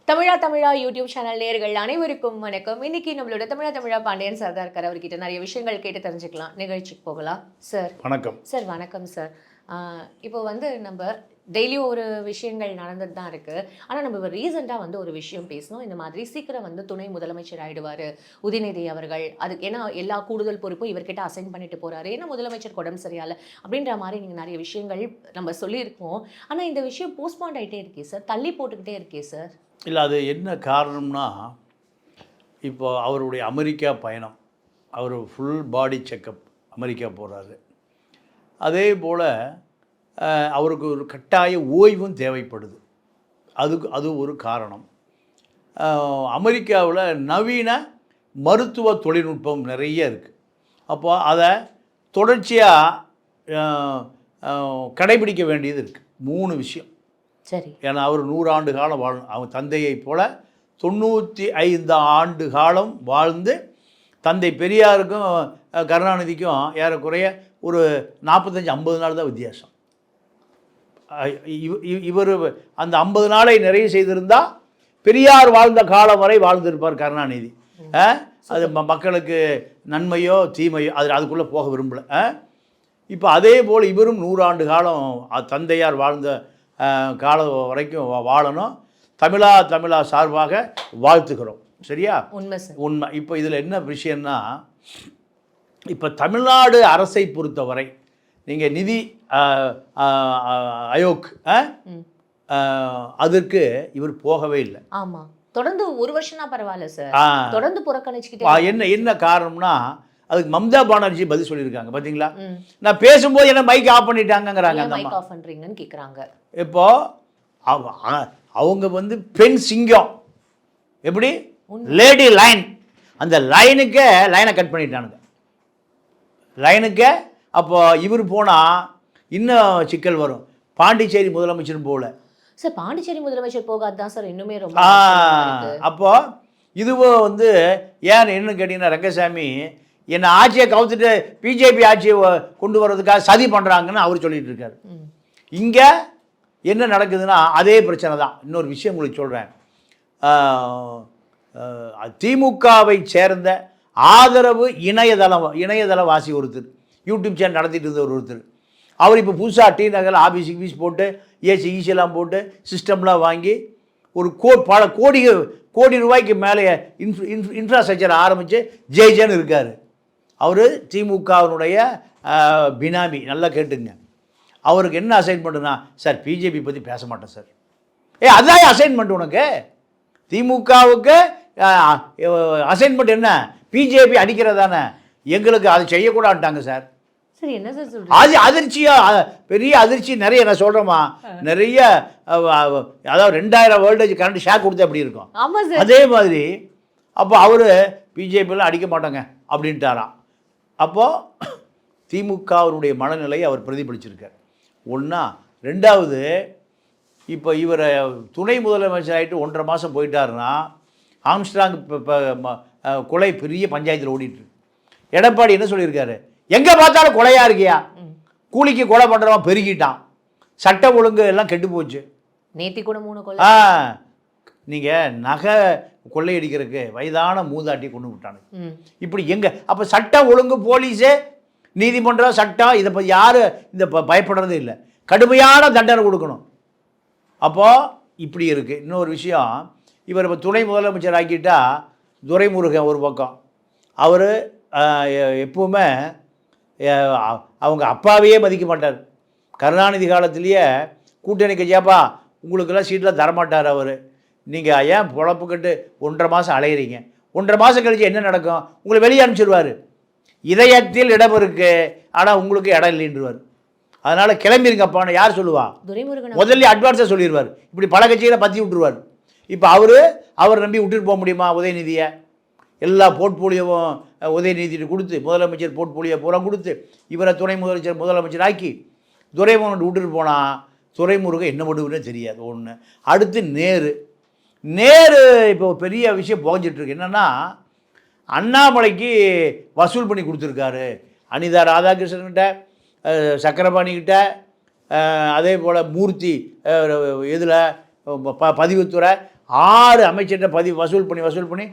Tamizha Tamizha YouTube channel நேயர்கள் அனைவருக்கும் வணக்கம். இன்னைக்கு நம்மளோட தமிழா பாண்டியன் சார் தான் இருக்காரு. அவர்கிட்ட நிறைய விஷயங்கள் கேட்டு தெரிஞ்சுக்கலாம். நிகழ்ச்சிக்கு போகலாம். சார் வணக்கம். சார் வணக்கம் சார். இப்போ நம்ம டெய்லியும் ஒரு விஷயங்கள் நடந்துட்டு தான் இருக்குது. ஆனால் நம்ம ரீசெண்டாக ஒரு விஷயம் பேசணும். இந்த மாதிரி சீக்கிரம் துணை முதலமைச்சர் ஆகிடுவார் உதயநிதி அவர்கள். அதுக்கு ஏன்னா எல்லா கூடுதல் பொறுப்பும் இவர்கிட்ட அசைன் பண்ணிட்டு போகிறாரு. ஏன்னா முதலமைச்சர் உடம்பு சரியால அப்படின்ற மாதிரி நீங்கள் நிறைய விஷயங்கள் நம்ம சொல்லியிருக்கோம். ஆனால் இந்த விஷயம் போஸ்ட்பாண்ட் ஆகிட்டே இருக்கே சார், தள்ளி போட்டுக்கிட்டே இருக்கே சார். இல்லை, அது என்ன காரணம்னா, இப்போ அவருடைய அமெரிக்கா பயணம், அவர் ஃபுல் பாடி செக்கப் அமெரிக்கா போகிறாரு. அதே போல் அவருக்கு ஒரு கட்டாய ஓய்வும் தேவைப்படுது. அது ஒரு காரணம். அமெரிக்காவில் நவீன மருத்துவ தொழில்நுட்பம் நிறைய இருக்குது. அப்போ அதை தொடர்ச்சியாக கடைபிடிக்க வேண்டியது இருக்குது. 3 விஷயம். சரி. ஏன்னா அவர் 100 ஆண்டு காலம் வாழணும். அவங்க தந்தையை போல் 95 ஆண்டு காலம் வாழ்ந்து, தந்தை பெரியாருக்கும் கருணாநிதிக்கும் ஏறக்குறைய ஒரு 45-50 நாள் தான் வித்தியாசம். இவர் அந்த 50 நாளை நிறைவு செய்திருந்தால் பெரியார் வாழ்ந்த காலம் வரை வாழ்ந்திருப்பார் கருணாநிதி. அது மக்களுக்கு நன்மையோ தீமையோ அதுக்குள்ளே போக விரும்பலை. இப்போ அதே போல் இவரும் 100 ஆண்டு காலம் தந்தையார் வாழ்ந்த காலம் வரைக்கும் வாழணும். தமிழா சார்பாக வாழ்த்துக்கிறோம். சரியா? உண்மை. இப்போ இதில் என்ன விஷயம்னா, இப்போ தமிழ்நாடு அரசை பொறுத்தவரை நீங்கள் நிதி ஆயோக் அதற்கு இவர் போகவே இல்லை. ஆமாம், தொடர்ந்து 1 வருஷம்னா பரவாயில்ல சார், தொடர்ந்து புறக்கணிச்சுக்கிட்டே. என்ன காரணம்னா, அதுக்கு மம்தா பானர்ஜி பதில் சொல்லியிருக்காங்க. பார்த்தீங்களா? நான் பேசும்போது என்ன மைக் ஆஃப் பண்ணிட்டாங்கங்கிறாங்க. மைக் ஆஃப் பண்ணுறீங்கன்னு கேட்குறாங்க. இப்போ அவங்க பெண் சிங்கம், எப்படி லேடி லைன், அந்த லைனை கட் பண்ணிட்டானுங்க லைனுக்கு. அப்போ இவர் போனால் இன்னும் சிக்கல் வரும். பாண்டிச்சேரி முதலமைச்சரும் போகல சார். பாண்டிச்சேரி முதலமைச்சர் போகாதான் சார் இன்னுமே ரொம்ப. அப்போ இதுவும் ஏன் என்ன கேட்டிங்கன்னா, ரங்கசாமி என்னை ஆட்சியை கவுத்துட்டு பிஜேபி ஆட்சியை கொண்டு வர்றதுக்காக சதி பண்ணுறாங்கன்னு அவர் சொல்லிட்டு இருக்காரு. இங்கே என்ன நடக்குதுன்னா அதே பிரச்சனை தான். இன்னொரு விஷயம் உங்களுக்கு சொல்கிறேன். திமுகவை சேர்ந்த ஆதரவு இணையதளவாசி ஒருத்தர், யூடியூப் சேனல் நடத்திட்டு இருந்த ஒருத்தர், அவர் இப்போ புதுசாக டி நகரில் ஆஃபீஸ் போட்டு ஏசி ஈசியெல்லாம் போட்டு சிஸ்டம்லாம் வாங்கி ஒரு பல கோடி ரூபாய்க்கு மேலே இன்ஃப்ராஸ்ட்ரக்சர் ஆரம்பித்து ஜெய்ஜன்னு இருக்கார். அவர் திமுகவினுடைய பினாமி. நல்லா கேட்டுங்க. அவருக்கு என்ன அசைன்மெண்ட்டுனா, சார் பிஜேபி பற்றி பேச மாட்டேன் சார். அதான் அசைன்மெண்ட் உனக்கு. திமுகவுக்கு அசைன்மெண்ட் என்ன? பிஜேபி அடிக்கிறதானே. எங்களுக்கு அதை செய்யக்கூடாதுட்டாங்க சார். சரி, என்ன சார் சொல்றீங்க? அது அதிர்ச்சியாக, பெரிய அதிர்ச்சி. நிறைய நான் சொல்கிறேம்மா, நிறைய அதாவது 2000 வோல்டேஜ் கரண்ட் ஷாக் கொடுத்து அப்படி இருக்கும். அதே மாதிரி அப்போ அவர் பிஜேபியெலாம் அடிக்க மாட்டாங்க அப்படின்ட்டாராம். அப்போது திமுகவுடைய மனநிலையை அவர் பிரதிபலிச்சிருக்கார். ஒன்றா. 2வது, இப்போ இவரை துணை முதலமைச்சர் ஆகிட்டு 1.5 மாதம் போயிட்டாருன்னா, ஆம்ஸ்ட்ராங் கொலை பெரிய பஞ்சாயத்தில் ஓடிட்டு. எடப்பாடி என்ன சொல்லியிருக்காரு? எங்கே பார்த்தாலும் கொலையாக இருக்கியா, கூலிக்கு கொலை பண்ணுறவன் பெருகிட்டான், சட்ட ஒழுங்கு எல்லாம் கெட்டு போச்சு. நேத்தி கூட 3 கொலை. நீங்கள் நகை கொள்ளையடிக்கிறதுக்கு வயதான மூதாட்டி கொண்டு விட்டானு. இப்படி எங்கே? அப்போ சட்டம் ஒழுங்கு, போலீஸு, நீதிமன்றம், சட்டம், இதை பற்றி யாரும் இந்த பயப்படுறதே இல்லை. கடுமையான தண்டனை கொடுக்கணும். அப்போது இப்படி இருக்குது. இன்னொரு விஷயம், இவர் இப்போ துணை முதலமைச்சர் ஆக்கிட்டா துரைமுருகன் ஒரு பக்கம், அவர் எப்பவுமே அவங்க அப்பாவையே மதிக்க மாட்டார். கருணாநிதி காலத்திலேயே கூட்டணி கட்சியாப்பா உங்களுக்கெல்லாம் சீட்டில் தரமாட்டார் அவர். நீங்கள் ஏன் பொழப்புக்கிட்டு 1.5 மாதம் அலையிறீங்க? 1.5 மாதம் கழிச்சு என்ன நடக்கும்? உங்களை வெளியே அனுப்பிச்சிடுவார். இதயத்தில் இடம் இருக்குது, ஆனால் உங்களுக்கு இடம் இல்லைன்றவார். அதனால் கிளம்பிருங்கப்பான்னு யார் சொல்லுவா? முதல்ல அட்வான்ஸாக சொல்லிடுவார். இப்படி பல கட்சிகளை பற்றி விட்டுருவார். இப்போ அவர் நம்பி விட்டுட்டு போக முடியுமா? உதயநிதியை எல்லா போர்ட்போலியோவும் உதயநிதிட்டு கொடுத்து, முதலமைச்சர் போர்ட்போலியோ பூரா கொடுத்து, இவரை துணை முதலமைச்சர் ஆக்கி துரைமுருகன் விட்டுட்டு போனால் துரைமுருகன் என்ன பண்ணுவதுன்னு தெரியாது. ஒன்று. அடுத்து நேரு இப்போ பெரிய விஷயம் புகஞ்சிட்ருக்கு. என்னென்னா, அண்ணாமலைக்கு வசூல் பண்ணி கொடுத்துருக்காரு. அனிதா ராதாகிருஷ்ணன்கிட்ட, சக்கரபாணிக்கிட்ட, அதே போல் மூர்த்தி இதில் பதிவுத்துறை 6 அமைச்சர்கிட்ட வசூல் பண்ணி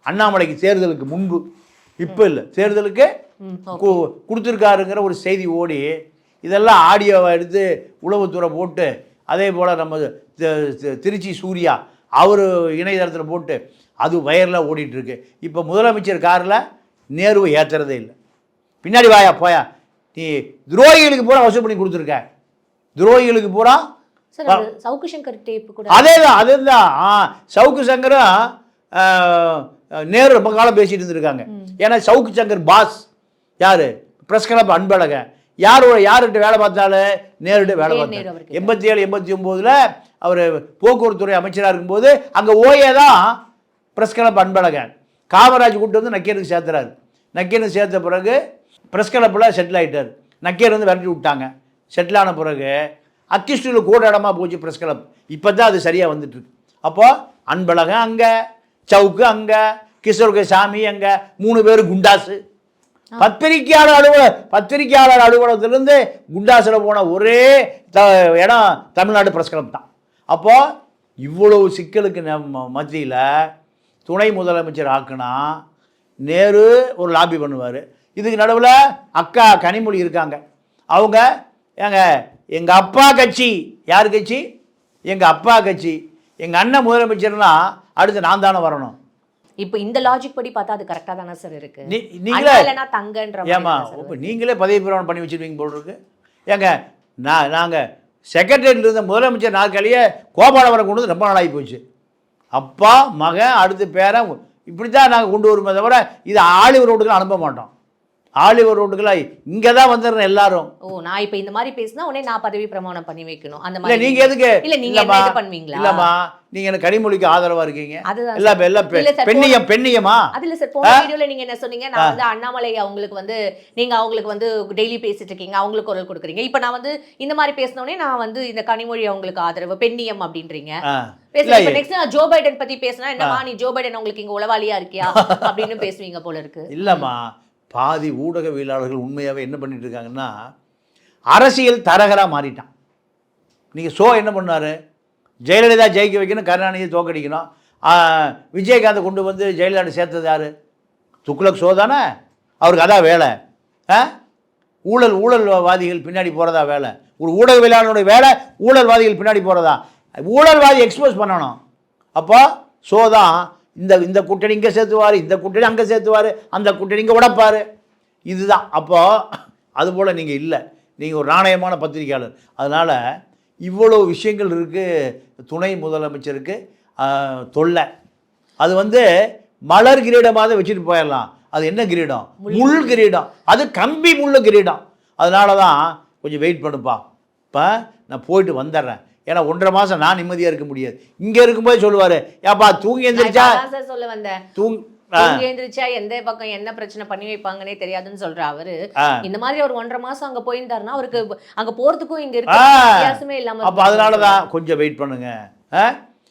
அண்ணாமலைக்கு தேர்தலுக்கு முன்பு, இப்போ இல்லை தேர்தலுக்கு கொடுத்துருக்காருங்கிற ஒரு செய்தி ஓடி, இதெல்லாம் ஆடியோவை எடுத்து உளவுத்துறை போட்டு, அதே போல் நம்ம திருச்சி சூர்யா அவர் இணையதளத்தில் போட்டு அது வயரில் ஓடிட்டுருக்கு. இப்போ முதலமைச்சர் காரில் நேருவை ஏற்றுறதே இல்லை. பின்னாடி வாயா போயா, நீ துரோகிகளுக்கு பூரா வசூல் பண்ணி கொடுத்துருக்க, துரோகிகளுக்கு பூரா. சவுக்கு சங்கர் டேப் கூட அதேதான் சவுக்கு சங்கரும் நேரு ரொம்ப காலம் பேசிட்டு இருந்திருக்காங்க. ஏன்னா சவுக்கு சங்கர் பாஸ் யாரு? Press club Anbazhagan. யார்கிட்ட வேலை பார்த்தாலும் நேருகிட்ட வேலை பார்த்தாரு. 87 89 அவர் போக்குவரத்துறை அமைச்சராக இருக்கும்போது அங்கே ஓஏ தான் பிரஸ் கிளப் அன்பழகன். காமராஜ் கூட்டு வந்து நக்கீரனுக்கு சேர்த்துறாரு. நக்கீரனுக்கு சேர்த்த பிறகு பிரஸ் கிளப்பில் செட்டில் ஆகிட்டார். நக்கீரன் வந்து விரட்டி விட்டாங்க. செட்டில் ஆன பிறகு அக்கிஸ்டில் கூட இடமா போச்சு பிரஸ் கிளப். இப்போ தான் அது சரியாக வந்துட்டுருக்கு. அப்போது அன்பழகன் அங்கே, சவுக்கு அங்கே, கிஷோர் சாமி அங்கே, 3 பேர் குண்டாசு. பத்திரிகையாளர் அலுவலகத்திலிருந்து குண்டாசில் போன ஒரே இடம் தமிழ்நாடு பிரஸ் கிளப் தான். அப்போது இவ்வளவு சிக்கலுக்கு மத்தியில் துணை முதலமைச்சர் ஆக்குனா நேரு ஒரு லாபி பண்ணுவார். இதுக்கு நடுவில் அக்கா கனிமொழி இருக்காங்க. அவங்க எங்கள் அப்பா கட்சி. யார் கட்சி? எங்கள் அப்பா கட்சி. எங்கள் அண்ணன் முதலமைச்சர்னா அடுத்து நான் தானே வரணும். இப்போ இந்த லாஜிக் படி பார்த்தா அது கரெக்டாக தானே சார் இருக்கு. நீங்களே தங்கன்ற ஏமா இப்போ நீங்களே பதவி பிரமாணம் பண்ணி வச்சுருவீங்க போல் இருக்கு. ஏங்க நாங்கள் செக்ரட்டரியில் இருந்த முதலமைச்சர் நாற்காலியே கோபாலவரம் கொண்டு வந்து ரொம்ப நாளாகி போச்சு. அப்பா மகன் அடுத்து பேரன் இப்படி தான் நாங்கள் கொண்டு வருமே தவிர இது ஆலிவர் ரோட்டுக்கெல்லாம் அனுப்ப மாட்டோம். ஆலிவர் ரோட்டுக்கெல்லாம் இங்கே தான் வந்துடுறேன் எல்லாரும். நான் இப்போ இந்த மாதிரி பேசினா உடனே நான் பதவி பிரமாணம் பண்ணி வைக்கணும் அந்த மாதிரி. நீங்கள் எதுக்கு பண்ணுவீங்களா? இல்லைம்மா, நீங்கள் எனக்கு கனிமொழிக்கு ஆதரவாக இருக்கீங்க. பெண்ணியமா அதுல சார் போன வீடியோல நீங்க என்ன சொன்னீங்க, நான் வந்து அண்ணாமலை அவங்களுக்கு வந்து நீங்க அவங்களுக்கு வந்து டெய்லி பேசிட்டு இருக்கீங்க, அவங்களுக்கு குரல் கொடுக்குறீங்க. இப்போ நான் வந்து இந்த மாதிரி பேசினோடனே நான் வந்து இந்த கனிமொழி அவங்களுக்கு ஆதரவு பெண்ணியம் அப்படின்றீங்க. நெக்ஸ்ட் நான் ஜோ பைடன் பத்தி பேசினா என்னமா நீ ஜோ பைடன் உங்களுக்கு இங்க உளவாளியா இருக்கியா அப்படின்னு பேசுவீங்க போல இருக்கு. இல்லம்மா, பாதி ஊடகவியலாளர்கள் உண்மையாகவே என்ன பண்ணிட்டு இருக்காங்கன்னா அரசியல் தரகராக மாறிட்டான். நீங்கள் என்ன பண்ணார்? ஜெயலலிதா ஜெயிக்க வைக்கணும், கருணாநிதியை தோக்கடிக்கணும். விஜயகாந்தை கொண்டு வந்து ஜெயலலிதா சேர்த்தது யார்? துக்ளக் தானே. அவருக்கு அதான் வேலை. ஊழல்வாதிகள் பின்னாடி போகிறதா வேலை. ஒரு ஊடகவியலாளனுடைய வேலை ஊழல்வாதிகள் பின்னாடி போகிறதா. ஊழல்வாதி எக்ஸ்போஸ் பண்ணணும். அப்போ தான் இந்த கூட்டணி இங்கே சேர்த்துவார், இந்த கூட்டணி அங்கே சேர்த்துவார், அந்த கூட்டணி இங்கே உடைப்பார். இதுதான். அப்போது அதுபோல் நீங்கள் இல்லை, நீங்கள் ஒரு நாணயமான பத்திரிகையாளர். அதனால் இவ்வளோ விஷயங்கள் இருக்குது துணை முதலமைச்சருக்கு தொல்லை. அது வந்து மலர் கிரீடமாக வச்சுட்டு போயிடலாம். அது என்ன கிரீடம்? முள் கிரீடம். அது கம்பி முள் கிரீடம். அதனால தான் கொஞ்சம் வெயிட் பண்ணுப்பா, இப்போ நான் போயிட்டு வந்துடுறேன். ஏன்னா 1.5 மாதம் நான் நிம்மதியாக இருக்க முடியாது. இங்கே இருக்கும்போது சொல்லுவார், ஏப்பா தூங்கி எழுந்திரிச்சா சொல்ல வந்தேன் எழுந்திரிச்சா எந்த பக்கம் என்ன பிரச்சனை பண்ணி வைப்பாங்கன்னே தெரியாதுன்னு சொல்ற அவரு. இந்த மாதிரி ஒரு 1.5 மாசம் அங்க போயிருந்தாருன்னா அவருக்கு அங்க போறதுக்கும் இங்க இருக்க வித்தியாசமே இல்லாம. அப்போ அதனாலதான் கொஞ்சம் வெயிட் பண்ணுங்க.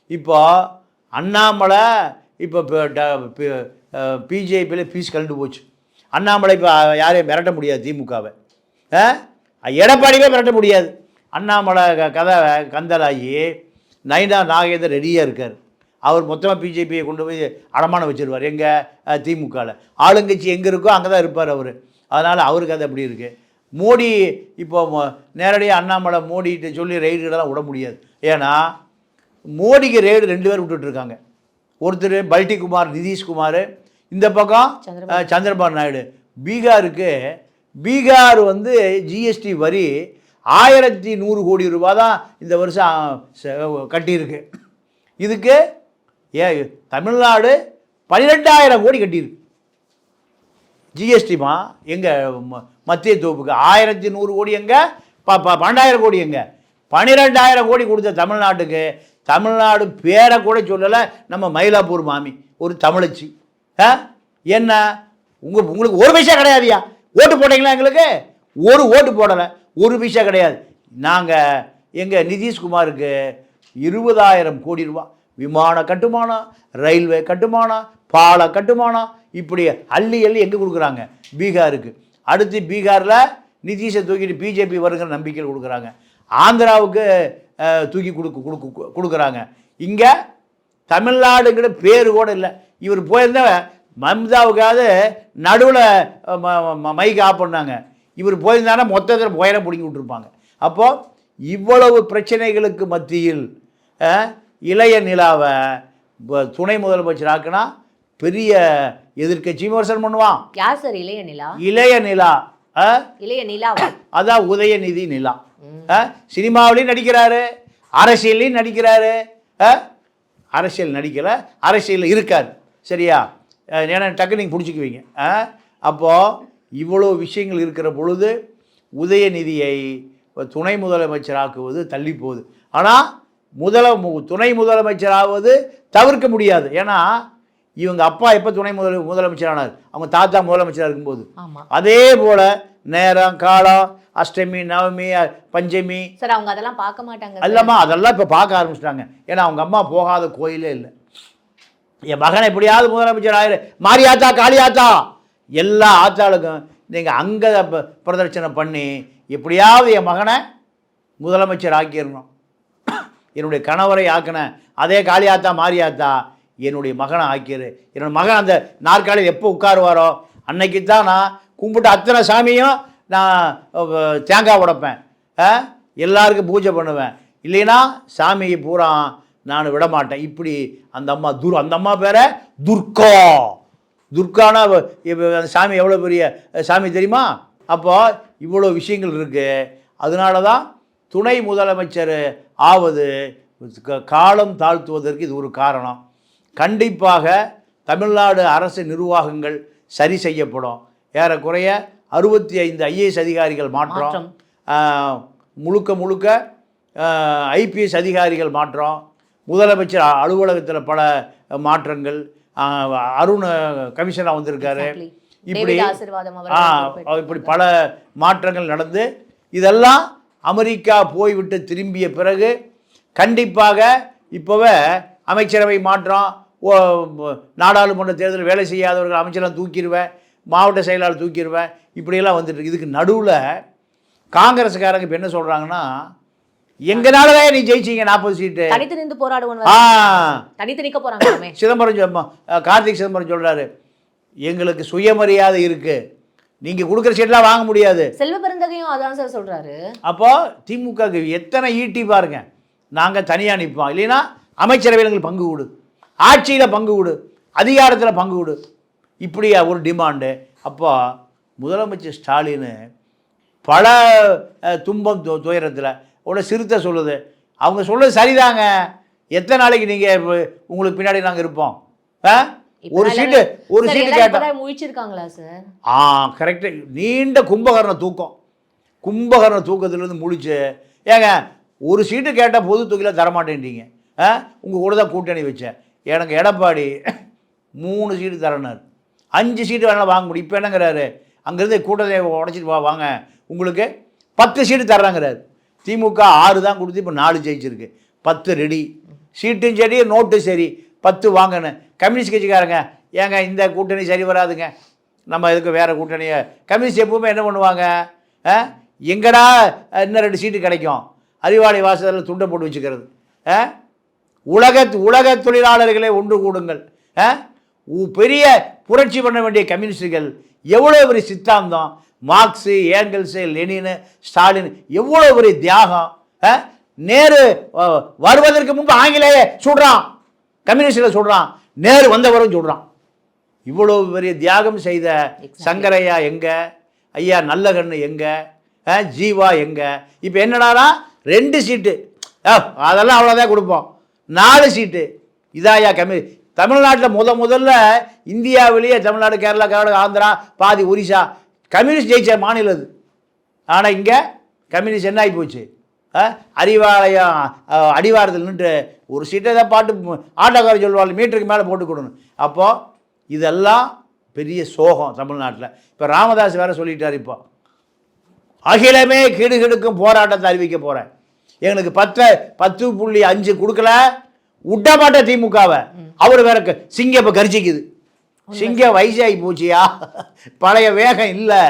இப்போ அண்ணாமலை இப்போ பிஜேபியில் பீஸ் கலந்து போச்சு. அண்ணாமலை இப்போ யாரையும் மிரட்ட முடியாது. திமுகவை எடப்பாடியே மிரட்ட முடியாது. அண்ணாமலை கதை கந்தலாகி நைனா நாகேந்திரன் ரெடியாக இருக்கார். அவர் மொத்தமாக பிஜேபியை கொண்டு போய் அடமானம் வச்சுருவார். எங்கள் திமுகவில் ஆளுங்கட்சி எங்கே இருக்கோ அங்கே தான் இருப்பார் அவர். அதனால் அவருக்கு அது அப்படி இருக்குது. மோடி இப்போ நேரடியாக அண்ணாமலை மோடிகிட்ட சொல்லி ரெய்டுகளெல்லாம் விட முடியாது. ஏன்னா மோடிக்கு ரெய்டு 2 பேர் விட்டுட்ருக்காங்க. ஒருத்தர் பல்டிகுமார் நிதிஷ்குமார், இந்த பக்கம் சந்திரபாபு நாயுடு. பீகார் வந்து ஜிஎஸ்டி வரி 1100 கோடி ரூபா தான் இந்த வருஷம் கட்டியிருக்கு. இதுக்கு தமிழ்நாடு 12,000 கோடி கட்டியிருக்கு ஜிஎஸ்டிமா. எங்கள் மத்திய தொகுப்புக்கு 1100 கோடி எங்கே, 12,000 கோடி எங்கே? 12,000 கோடி கொடுத்த தமிழ்நாட்டுக்கு தமிழ்நாடு பேரை கூட சொல்லலை. நம்ம மயிலாப்பூர் மாமி ஒரு தமிழச்சி. என்ன உங்களுக்கு ஒரு பைசா கிடையாதுயா? ஓட்டு போட்டீங்களா? எங்களுக்கு ஒரு ஓட்டு போடலை, ஒரு பைசா கிடையாது. நாங்கள் எங்கள் நிதிஷ்குமாருக்கு 20,000 கோடி ரூபா விமான கட்டுமானம், ரயில்வே கட்டுமானம், பால கட்டுமானம், இப்படி அள்ளி எங்கே கொடுக்குறாங்க? பீகாருக்கு. அடுத்து பீகாரில் நிதிஷை தூக்கிட்டு பிஜேபி வருகிற நம்பிக்கையில் கொடுக்குறாங்க. ஆந்திராவுக்கு தூக்கி கொடுக்குறாங்க. இங்கே தமிழ்நாடுங்கிற பேர் கூட இல்லை. இவர் போயிருந்தா மம்தாவுக்காவது நடுவில் மைக் ஆஃப் பண்ணாங்க. இவர் போயிருந்தாங்கன்னா மொத்தத்தில் போயிட பிடிங்கி விட்டுருப்பாங்க. அப்போது இவ்வளவு பிரச்சனைகளுக்கு மத்தியில் இளைய நிலாவை துணை முதலமைச்சராக்குனா பெரிய எதிர்க்கட்சி விமர்சனம் பண்ணுவான். யார் சார் இளைய நிலா? இளைய நிலா இளைய நிலாவா? அதான் உதயநிதி நிலா. சினிமாவிலையும் நடிக்கிறாரு, அரசியல்லையும் நடிக்கிறாரு. அரசியல் நடிக்கலை, அரசியலில் இருக்கார். சரியா? ஏன்னா டக்கு நீங்கள் பிடிச்சிக்குவீங்க. அப்போது இவ்வளோ விஷயங்கள் இருக்கிற பொழுது உதயநிதியை துணை முதலமைச்சராக்குவது தள்ளி போகுது. ஆனால் துணை முதலமைச்சராவது தவிர்க்க முடியாது. ஏன்னா இவங்க அப்பா எப்போ துணை முதலமைச்சரானார்? அவங்க தாத்தா முதலமைச்சராக இருக்கும்போது. அதே போல் நேரம் காலம், அஷ்டமி, நவமி, பஞ்சமி சார் அவங்க அதெல்லாம் பார்க்க மாட்டாங்க. அல்லம்மா, அதெல்லாம் இப்போ பார்க்க ஆரம்பிச்சிட்டாங்க. ஏன்னா அவங்க அம்மா போகாத கோயிலே இல்லை. என் மகனை எப்படியாவது முதலமைச்சர் ஆயிரு, மாரியாத்தா, காளியாத்தா, எல்லா ஆத்தாளுக்கும் நீங்கள் அங்கே பிரதர்சனை பண்ணி எப்படியாவது என் மகனை முதலமைச்சர் ஆக்கிடணும். என்னுடைய கணவரை ஆக்கின அதே காளியாத்தா, மாரியாத்தா, என்னுடைய மகனை ஆக்கிடு. என்னோட மகன் அந்த நாற்காலியில் எப்போ உட்காருவாரோ அன்னைக்கு தான் நான் கும்பிட்டு அத்தனை சாமியும் நான் தேங்காய் உடைப்பேன், எல்லாருக்கும் பூஜை பண்ணுவேன். இல்லைன்னா சாமியை பூரா நான் விட மாட்டேன். இப்படி அந்த அம்மா அந்த அம்மா பேரை துர்கா. துர்கானா அந்த சாமி எவ்வளோ பெரிய சாமி தெரியுமா? அப்போ இவ்வளோ விஷயங்கள் இருக்குது. அதனால தான் துணை முதலமைச்சர் ஆவது காலம் தாழ்த்துவதற்கு இது ஒரு காரணம். கண்டிப்பாக தமிழ்நாடு அரசு நிர்வாகங்கள் சரி செய்யப்படும். ஏறக்குறைய 65 IAS அதிகாரிகள் மாற்றம், முழுக்க IPS அதிகாரிகள் மாற்றம், முதலமைச்சர் அலுவலகத்தில் பல மாற்றங்கள், அருண் கமிஷனாக வந்திருக்காரு. இப்படி பல மாற்றங்கள் நடந்து இதெல்லாம் அமெரிக்கா போய்விட்டு திரும்பிய பிறகு கண்டிப்பாக இப்போவே அமைச்சரவை மாற்றம், நாடாளுமன்ற தேர்தலில் வேலை செய்யாதவர்கள் அமைச்சரெலாம் தூக்கிடுவேன், மாவட்ட செயலாளர் தூக்கிடுவேன், இப்படியெல்லாம் வந்துட்டு. இதுக்கு நடுவில் காங்கிரஸுக்காரங்க இப்போ என்ன சொல்கிறாங்கன்னா, எங்கனாலதான் நீ ஜெயிச்சிங்க 40 சீட்டு, தனித்து நின்று போராடுவோம், தனித்து நிற்க போகிறாங்க. கார்த்திக் சிதம்பரம் சொல்கிறாரு, எங்களுக்கு சுயமரியாதை இருக்குது, நீங்கள் கொடுக்குற சீட்லாம் வாங்க முடியாது. செல்வ பெருந்தகையும் அதான் சார் சொல்கிறாரு. அப்போது திமுகவுக்கு எத்தனை ஈட்டி பாருங்க. நாங்கள் தனியாக நிற்போம், இல்லைன்னா அமைச்சரவையில் எங்களுக்கு பங்கு கொடு, ஆட்சியில் பங்கு கொடு, அதிகாரத்தில் பங்கு கொடு, இப்படி ஒரு டிமாண்டு. அப்போ முதலமைச்சர் ஸ்டாலின் பல துன்பம் துயரத்தில் உட சிறுத்தை சொல்லுது, அவங்க சொல்லுது சரிதாங்க, எத்தனை நாளைக்கு நீங்கள் உங்களுக்கு பின்னாடி நாங்கள் இருப்போம், ஒரு சீட்டு கேட்டா முழிச்சிருக்காங்களா சார்? கரெக்டு. நீண்ட கும்பகர்ண தூக்கத்திலேருந்து முழிச்சு, ஏங்க ஒரு சீட்டு கேட்டால் பொது தொகையில் தரமாட்டேன்றீங்க, உங்கள் கூட தான் கூட்டணி வச்சேன், எனக்கு எடப்பாடி 3 சீட்டு தரனார், 5 சீட்டு வேணாலும் வாங்க முடியும். இப்போ என்னங்கிறாரு, அங்கேருந்து கூட்டத்தை உடச்சிட்டு வாங்க, உங்களுக்கு 10 சீட்டு தர்றாங்கிறாரு. திமுக 6 தான் கொடுத்து இப்போ 4 ஜெயிச்சிருக்கு, 10 ரெடி, சீட்டும் சரி, நோட்டும் சரி, 10 வாங்கன்னு. கம்யூனிஸ்ட் கட்சிக்காரங்க, ஏங்க இந்த கூட்டணி சரி வராதுங்க, நம்ம இதுக்கு வேறு கூட்டணியை. கம்யூனிஸ்ட் எப்பவுமே என்ன பண்ணுவாங்க, எங்கடா இன்னும் 2 சீட்டு கிடைக்கும், அறிவாளி வாசலில் துண்டை போட்டு வச்சுக்கிறது. உலக தொழிலாளர்களை ஒன்று கூடுங்கள், பெரிய புரட்சி பண்ண வேண்டிய கம்யூனிஸ்டுகள் எவ்வளோ பெரிய சித்தாந்தம், மார்க்ஸு, ஏங்கல்ஸு, லெனினு, ஸ்டாலின் எவ்வளோ பெரிய தியாகம். நேரு வருவதற்கு முன்பு ஆங்கிலேய சொல்கிறான், கம்யூனிஸ்டில் சொல்கிறான், நேரு வந்தவரும் சொல்கிறான். இவ்வளோ பெரிய தியாகம் செய்த சங்கரையா எங்கே, ஐயா நல்லகண்ணு எங்கே, ஜீவா எங்கே? இப்போ என்னடானா 2 சீட்டு, அதெல்லாம் அவ்வளோதான் கொடுப்போம், 4 சீட்டு இதாயா தமிழ்நாட்டில் முதல்ல இந்தியாவிலேயே தமிழ்நாடு, கேரளா, கர்நாடகா, ஆந்திரா, பாதி ஒரிசா கம்யூனிஸ்ட் ஜெயிச்ச மாநிலம் அது. ஆனால் இங்கே கம்யூனிஸ்ட் என்ன ஆகி போச்சு, அறிவாலயம் அடிவாரத்தில் நின்று ஒரு சீட்டை தான் பாட்டு ஆட்டோக்காரர் சொல்லுவாள், மீட்டருக்கு மேலே போட்டு கொடுணும். அப்போது இதெல்லாம் பெரிய சோகம் தமிழ்நாட்டில். இப்போ ராமதாஸ் வேறு சொல்லிட்டார், இப்போ அகிலமே கிடுகிடுக்கும் போராட்டத்தை அறிவிக்க போகிறேன், எங்களுக்கு 10.5 கொடுக்கல விட்ட மாட்டேன் திமுகவை. அவர் வேற சிங்கம் இப்போ கரிச்சிக்குது, சிங்கம் வயசாகி போச்சியா, பழைய வேகம் இல்லை.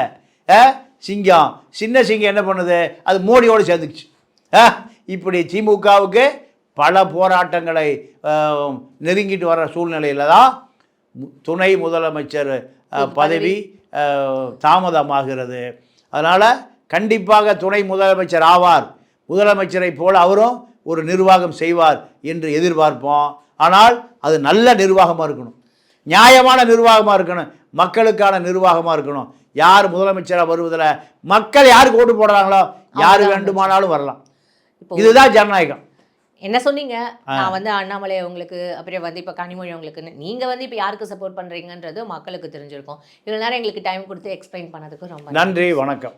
சிங்கம் சின்ன சிங்கம் என்ன பண்ணுது, அது மோடியோடு சேர்ந்துக்குச்சு. இப்படி திமுகவுக்கு பல போராட்டங்களை நெருங்கிட்டு வர சூழ்நிலையில் தான் துணை முதலமைச்சர் பதவி தாமதமாகிறது. அதனால் கண்டிப்பாக துணை முதலமைச்சர் ஆவார், முதலமைச்சரை போல் அவரும் ஒரு நிர்வாகம் செய்வார் என்று எதிர்பார்ப்போம். ஆனால் அது நல்ல நிர்வாகமாக இருக்கணும், நியாயமான நிர்வாகமாக இருக்கணும், மக்களுக்கான நிர்வாகமாக இருக்கணும். யார் முதலமைச்சராக வருவதில் மக்கள் யாருக்கு ஓட்டு போடுறாங்களோ யார் வேண்டுமானாலும் வரலாம். இதுதான் ஜனநாயகம். என்ன சொன்னீங்க? நான் வந்து அண்ணாமலை உங்களுக்கு, அப்புறம் வந்து இப்போ கனிமொழி உங்களுக்கு, நீங்கள் வந்து இப்போ யாருக்கு சப்போர்ட் பண்ணுறீங்கன்றது மக்களுக்கு தெரிஞ்சிருக்கும். இவ்வளோ நேரம் எங்களுக்கு டைம் கொடுத்து எக்ஸ்பிளைன் பண்ணதுக்கு ரொம்ப நன்றி. வணக்கம்.